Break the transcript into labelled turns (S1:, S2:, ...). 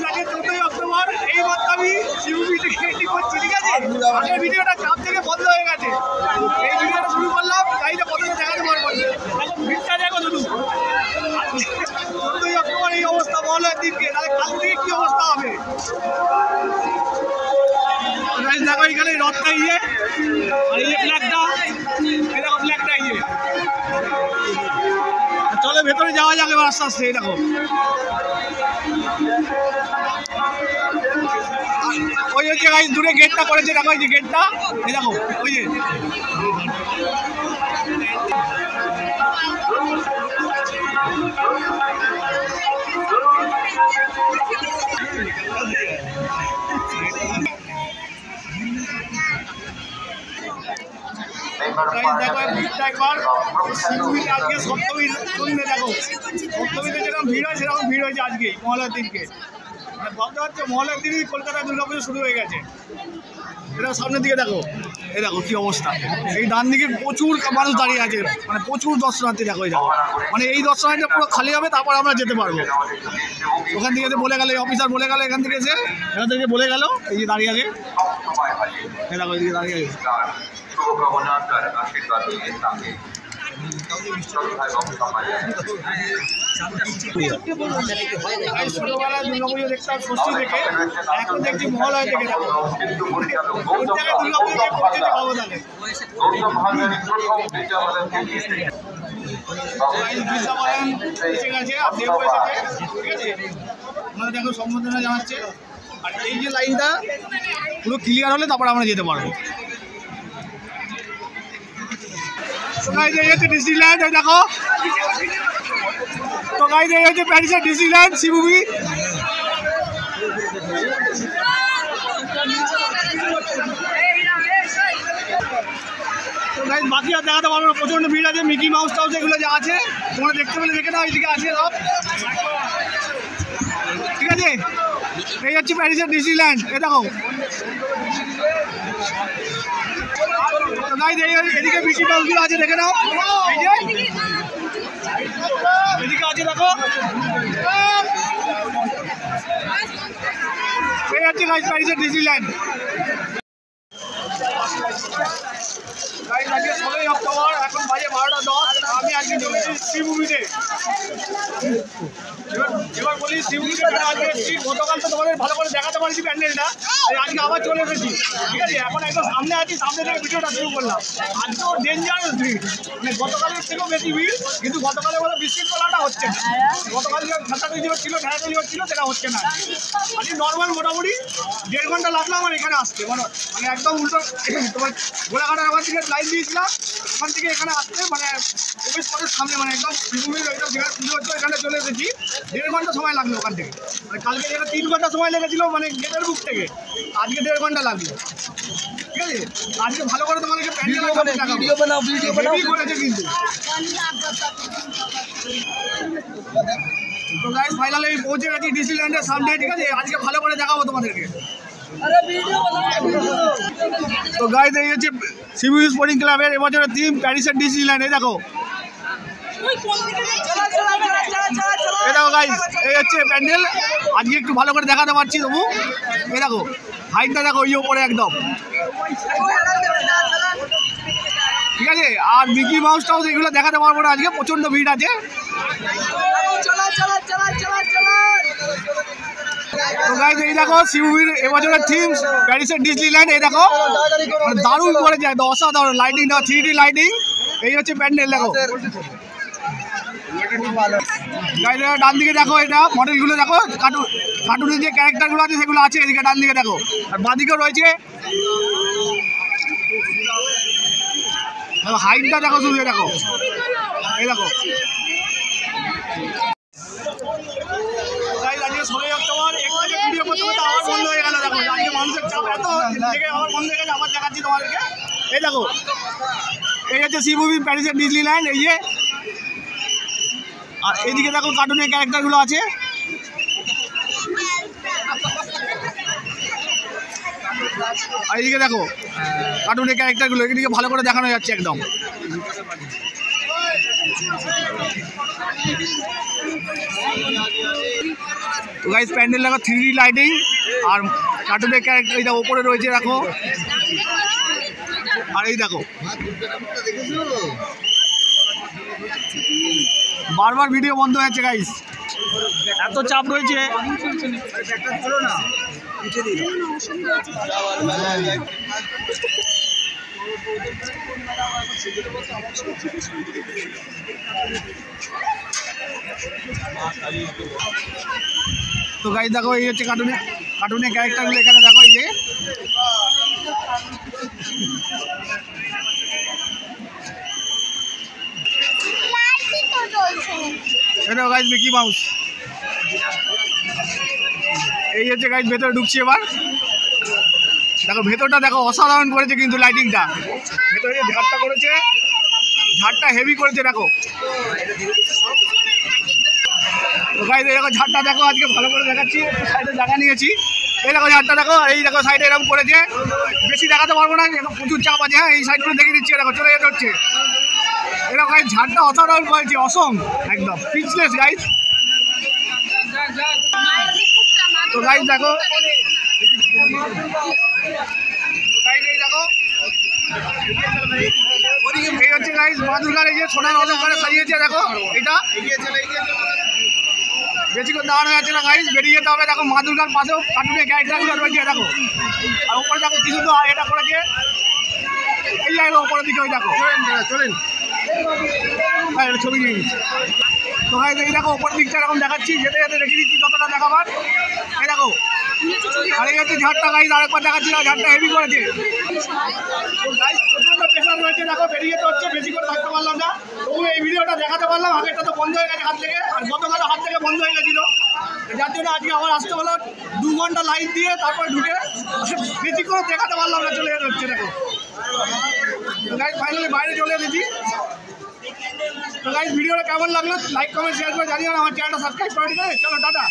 S1: আজকে 14 অক্টোবর এই মাত্র আমি সিউবি থেকে এডিট করছি, ঠিক আছে? আগের ভিডিওটা চাপ থেকে বন্ধ হয়ে গেছে, এই ভিডিওটা শুরু করলাম, গাড়িটা কতটা দেখাতে পারবো। ভিড়টা দেখো শুধু, 14 অক্টোবর এই অবস্থা মহলের দিনকে, তাহলে কাল থেকে কি অবস্থা হবে? দেখো এখানে রথটা ইয়ে আর এই ফ্ল্যাগটা, এই দেখো ফ্ল্যাগটা ইয়ে। চলো ভেতরে যাওয়া যাবে আস্তে আস্তে। এই দেখো ওই হচ্ছে গাইস দূরে গেটটা করেছে, দেখো এই যে গেটটা, এই দেখো ওই যে আজকে সপ্তমীর সন্ধ্যে দেখো, সপ্তমীতে যেরকম ভিড় হয় সেরকম ভিড় হয়েছে আজকে মহলের দিনকে। ভাবতে পারছো মহলের দিনই কলকাতায় দুর্গাপুজো শুরু হয়ে গেছে। এটা সামনের দিকে দেখো, এই দেখো কি অবস্থা। এই ডান দিকে প্রচুর মানুষ দাঁড়িয়ে আছে, মানে প্রচুর দর্শনার্থী। দেখো এই দেখো, মানে এই দর্শনার্থীটা পুরো খালি হবে, তারপর আমরা যেতে পারবো। ওখান থেকে বলে গেল, অফিসার বলে গেল এখান থেকে এসে, এখান থেকে বলে গেল এই যে দাঁড়িয়ে আছে, এই দেখো এইদিকে দাঁড়িয়ে আছে। ছোটবেলায় দুর্গাপুজো দেখতাম ষষ্ঠী থেকে, এখন দেখছি মহলয় থেকে। দেখো দুর্গাপুজো পাবো তাহলে দেখো সম্বোধনা জানাচ্ছে। আর এই যে লাইনটা পুরো ক্লিয়ার হলে তারপর আমরা যেতে পারবো। ডিসনিল্যান্ড দেখো, তো গাইজ এই হচ্ছে প্যারিসের ডিসনিল্যান্ড সি মুভি। তো গাইজ বাকি আর দেখাতে পারবো না, প্রচন্ড ভিড় আছে। মিকি মাউস টাউস এগুলো যা আছে তোমরা দেখতে পেলে দেখে নাও, এইদিকে আছে সব, ঠিক আছে? এই হচ্ছে প্যারিসের ডিসনিল্যান্ড, এ দেখো। এদিকে মিকি মাউসগুলো আছে, দেখে নাও, এই যে এদিকে আছে দেখো। এই হচ্ছে গাইজ প্যারিসের ডিসনিল্যান্ড। আজকে 16 অক্টোবর, এখন বাজে 12:10। আমি আজকে চলেছি সি মুভিতে। এবার বলি সি মুভিতে আজকে এসেছি। গতকাল তো তোমাদের ভালো করে দেখাতে পারছি প্যান্ডেলটা, আজকে আবার চলে এসেছি, ঠিক আছে? এখন একদম সামনে আছি, সামনে থেকে ভিডিওটা শুরু করলাম। আজকে ডেঞ্জারাস ভিড়, মানে গতকালের থেকেও বেশি ভিড়, কিন্তু গতকালে বলে বিশৃঙ্খলাটা হচ্ছে না। গতকাল যে ঠেকাঠেকি হচ্ছিল সেটা হচ্ছে না। আজকে নর্মাল মোটামুটি 1.5 ঘন্টা লাগলো আমার এখানে আসতে, মানে একদম উল্টো তোমার গোলাঘাটের আমার থেকে লাইন দিয়েছিলাম, ওখান থেকে এখানে আসতে মানে প্রবেশ পথের সামনে, মানে একদম একদম যেখানে পুজো হচ্ছে এখানে চলে এসেছি। 1.5 ঘন্টা সময় লাগলো ওখান থেকে, মানে কালকে যেটা 3 ঘন্টা সময় লেগেছিল মানে গেটের বুক থেকে, আজকে 1.5 ঘন্টা লাগলো, ঠিক আছে? আজকে ভালো করে তোমাদেরকে প্যান্ডেল করেছে কিন্তু। তো গাইস ফাইনালি পৌঁছে গেছি ডিসনিল্যান্ডের সামনে, ঠিক আছে? আজকে ভালো করে দেখাবো তোমাদেরকে। তো গাইস এই হচ্ছে সিভিল স্পোর্টিং ক্লাবের এবছরের থিম প্যারিসের ডিসনিল্যান্ড। এই দেখো, এই দেখো গাইস, এই হচ্ছে প্যান্ডেল। আজকে একটু ভালো করে দেখাতে পারছি তবু। এই দেখো হাইটটা দেখো, ওই ওপরে একদম, ঠিক আছে? আর মিকি মাউস টাউস এগুলো দেখাতে পারবো না আজকে, প্রচন্ড ভিড় আছে। তো গাইস এই দেখো সিউভির এবছরের থিম প্যারিসের ডিসনিল্যান্ড। এই দেখো দারুণ করে যায়, অসাধারণ লাইটিং দেওয়া, 3D লাইটিং। এই হচ্ছে প্যান্ডেল, দেখো গাইস। ডান দিকে দেখো, এটা মডেলগুলো দেখো, কার্টুনের যে ক্যারেক্টারগুলো আছে সেগুলো আছে এদিকে ডান দিকে দেখো। আর বাঁদিকেও রয়েছে, হাইটটা দেখো শুধু, দেখো এই দেখো। আজকে 16 অক্টোবর, একটু ভিডিও করতে করতে আবার বন্ধ হয়ে গেল। দেখো আজকে মানুষের চাপ এত থেকে আবার বন্ধ হয়ে গেছে, আবার দেখাচ্ছি তোমাদেরকে। এই দেখো এই হচ্ছে সি মুভি প্যারিসের ডিসনিল্যান্ড, এই যে। আর এইদিকে দেখো কার্টুনের ক্যারেক্টারগুলো আছে। আর এইদিকে দেখো কার্টুনের ক্যারেক্টারগুলো, এদিকে ভালো করে দেখানো যাচ্ছে একদম। তো গাইস প্যান্ডেল দেখো 3D লাইটিং আর কার্টুনের ক্যারেক্টার এইটা ওপরে রয়েছে দেখো। আর এই দেখো বারবার ভিডিও বন্ধ হয়ে যাচ্ছে গাইস, এত চাপ রয়েছে। তো গাইস দেখো এই হচ্ছে কার্টুনের ক্যারেক্টারগুলো এখানে দেখো, এই যে এটা গাইস মিকি মাউস। এই হচ্ছে গাইস ভেতরে ঢুকছি এবার, দেখো ভেতরটা দেখো অসাধারণ করেছে কিন্তু লাইটিংটা, ভেতরে যে ঝাড়টা করেছে, ঝাড়টা হেভি করেছে দেখো। তো গাইস এই দেখো ঝাড়টা দেখো, আজকে ভালো করে দেখাচ্ছি, একটু সাইডে জায়গা নিয়েছি। এই দেখো ঝাড়টা দেখো, এই দেখো সাইডে এরকম করেছে, বেশি দেখাতে পারবো না, প্রচুর চাপ আছে। হ্যাঁ এই সাইডগুলো দেখে দিচ্ছি, দেখো চলে যেতে হচ্ছে। এরকম গাইস ঝাড়টা অসাধারণ করেছে, অসম একদম স্পিচলেস গাইস। তো গাইস দেখো এই দেখো এই হচ্ছে গাইস মা দুর্গার এই যে সোনার অলঙ্কারে সাজিয়েছে দেখো। এটা বেশি করে দাঁড়ানো যাচ্ছে না গাইস, বেরিয়ে যেতে হবে। দেখো মা দুর্গার পাশেও কার্টুনের ক্যারেক্টারগুলো রয়েছে দেখো, আর উপরে দেখো কিছু তো এটা করেছে, এই জায়গা উপরের দিকে ওই দেখো চলেন ছবি নিয়ে নিচ্ছি। তো গাইস এই দেখো উপরের দিকটা এরকম দেখাচ্ছি, যেতে যেতে রেখে দিচ্ছি যতটা দেখাবার। এই দেখো আর এই হচ্ছে ঝাড়টা গাইস, আরেকবার দেখাচ্ছি না, ঝাড়টা হেভি করেছে গাইস, প্রচন্ড প্রেশার রয়েছে দেখো, বেরিয়ে যেতে হচ্ছে, বেশি করে থাকতে পারলাম না। তবু এই ভিডিওটা দেখাতে পারলাম, আগেরটা তো বন্ধ হয়ে গেছে হাত থেকে, আর গতকাল হাত থেকে বন্ধ হয়ে গেছিলো, যার জন্য আজকে আবার আসতে হলো 2 ঘন্টা লাইন দিয়ে, তারপরে ঢুকে বেশি করে দেখাতে পারলাম না, চলে যেতে হচ্ছে দেখো। তো গাইস ফাইনালি বাইরে চলে এসেছি। তো গাইস ভিডিওটা কেমন লাগলো লাইক কমেন্ট শেয়ার করে জানিও, আমার চ্যানেলটা সাবস্ক্রাইব করে দিবে। চলো টাটা।